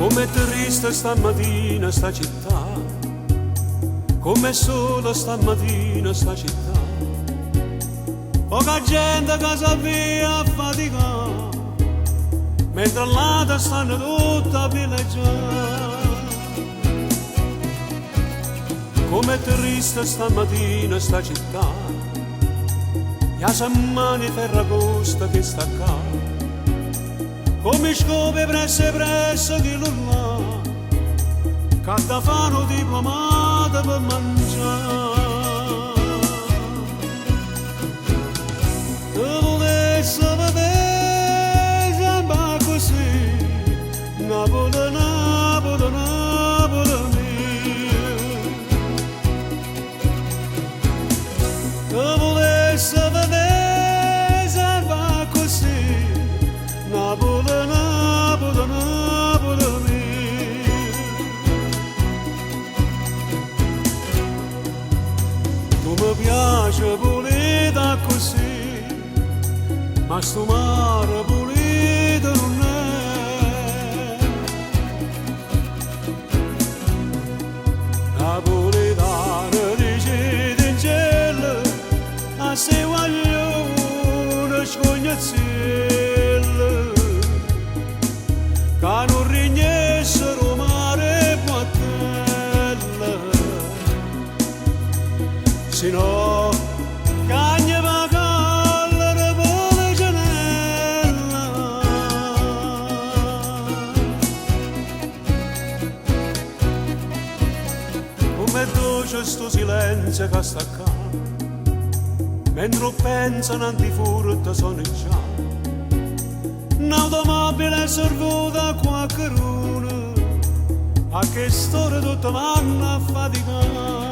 Com'è triste stamattina sta città, com'è sola stamattina sta città. Poca gente che sa via a faticare, mentre là stanno tutta a villeggiare. Com'è triste stamattina sta città, ya semmani Ferragosto che sta qua. Come scope presso chi lo là, che da fanno diplomata per mangiare. Se volessi vedere sembra così, Napoli, Napoli, Napoli mia. Se volessi vedere sembra così, Napoli, Napoli, Napoli mia. Tu mi piace pulita così, ma sto mare pulito non è. Napoletano dice in cielo, a se vogliono scognazzello, che non rignessero mare e battelle, se no cagne va callere pole gianella. Come dolce sto silenzio che sta qua, mentre pensano di furto sono già. Un'automobile è servuta a qualcuno, a che storia tutta vanno a faticare.